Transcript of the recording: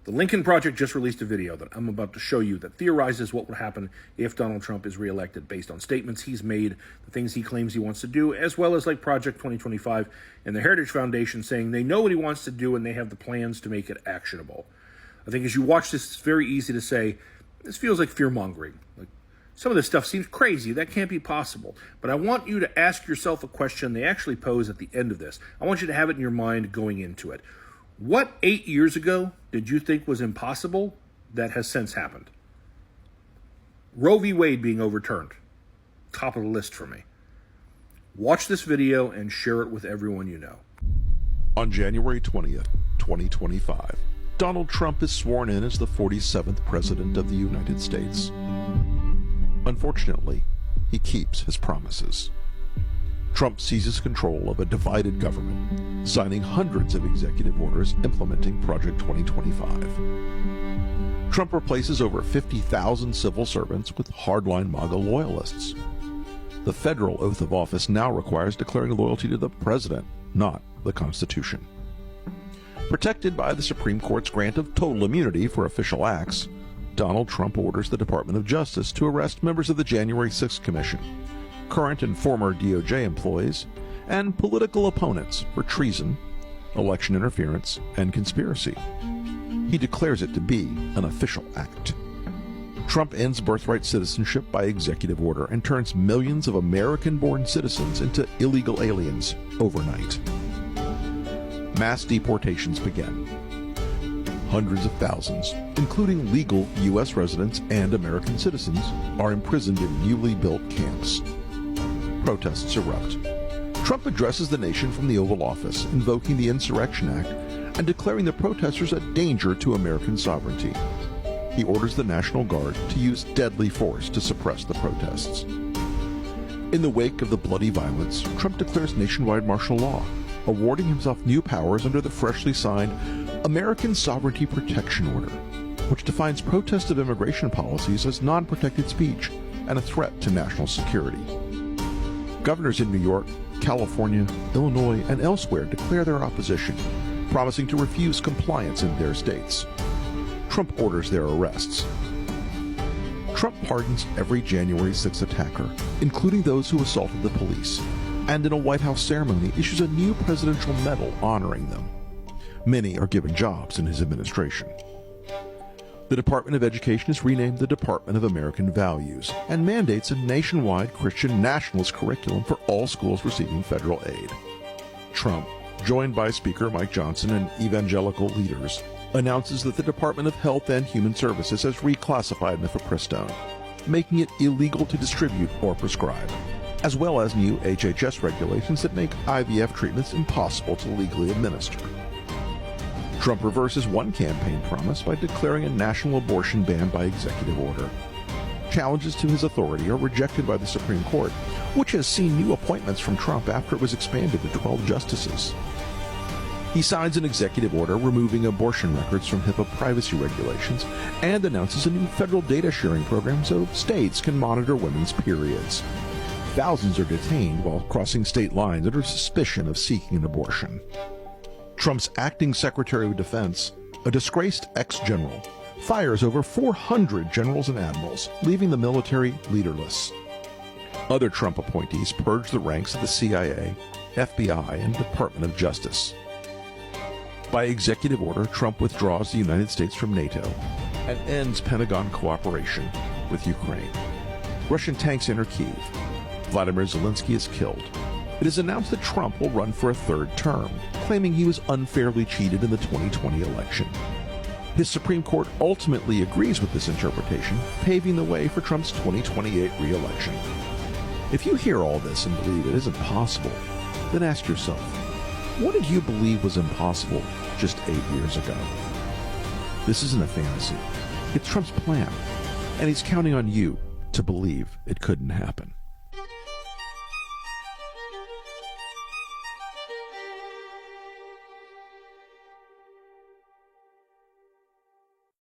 The Lincoln Project just released a video that I'm about to show you that theorizes what would happen if Donald Trump is reelected based on statements he's made, the things he claims he wants to do, as well as like Project 2025 and the Heritage Foundation saying they know what he wants to do and they have the plans to make it actionable. I think as you watch this, it's very easy to say, this feels like fear-mongering. Like, some of this stuff seems crazy. That can't be possible. But I want you to ask yourself a question they actually pose at the end of this. I want you to have it in your mind going into it. What 8 years ago did you think was impossible that has since happened? Roe v. Wade being overturned. Top of the list for me. Watch this video and share it with everyone you know. On January 20th, 2025, Donald Trump is sworn in as the 47th President of the United States. Unfortunately, he keeps his promises. Trump seizes control of a divided government, signing hundreds of executive orders implementing Project 2025. Trump replaces over 50,000 civil servants with hardline MAGA loyalists. The federal oath of office now requires declaring loyalty to the president, not the Constitution. Protected by the Supreme Court's grant of total immunity for official acts, Donald Trump orders the Department of Justice to arrest members of the January 6th Commission, current and former DOJ employees, and political opponents for treason, election interference, and conspiracy. He declares it to be an official act. Trump ends birthright citizenship by executive order and turns millions of American-born citizens into illegal aliens overnight. Mass deportations begin. Hundreds of thousands, including legal U.S. residents and American citizens, are imprisoned in newly built camps. Protests erupt. Trump addresses the nation from the Oval Office, invoking the Insurrection Act and declaring the protesters a danger to American sovereignty. He orders the National Guard to use deadly force to suppress the protests. In the wake of the bloody violence, Trump declares nationwide martial law, awarding himself new powers under the freshly signed American Sovereignty Protection Order, which defines protest of immigration policies as non-protected speech and a threat to national security. Governors in New York, California, Illinois, and elsewhere declare their opposition, promising to refuse compliance in their states. Trump orders their arrests. Trump pardons every January 6th attacker, including those who assaulted the police, and in a White House ceremony issues a new presidential medal honoring them. Many are given jobs in his administration. The Department of Education is renamed the Department of American Values and mandates a nationwide Christian nationalist curriculum for all schools receiving federal aid. Trump, joined by Speaker Mike Johnson and evangelical leaders, announces that the Department of Health and Human Services has reclassified mifepristone, making it illegal to distribute or prescribe, as well as new HHS regulations that make IVF treatments impossible to legally administer. Trump reverses one campaign promise by declaring a national abortion ban by executive order. Challenges to his authority are rejected by the Supreme Court, which has seen new appointments from Trump after it was expanded to 12 justices. He signs an executive order removing abortion records from HIPAA privacy regulations and announces a new federal data sharing program so states can monitor women's periods. Thousands are detained while crossing state lines under suspicion of seeking an abortion. Trump's acting Secretary of Defense, a disgraced ex-general, fires over 400 generals and admirals, leaving the military leaderless. Other Trump appointees purge the ranks of the CIA, FBI, and Department of Justice. By executive order, Trump withdraws the United States from NATO and ends Pentagon cooperation with Ukraine. Russian tanks enter Kyiv. Vladimir Zelensky is killed. It is announced that Trump will run for a third term, claiming he was unfairly cheated in the 2020 election. His Supreme Court ultimately agrees with this interpretation, paving the way for Trump's 2028 re-election. If you hear all this and believe it isn't possible, then ask yourself, what did you believe was impossible just 8 years ago? This isn't a fantasy. It's Trump's plan, and he's counting on you to believe it couldn't happen.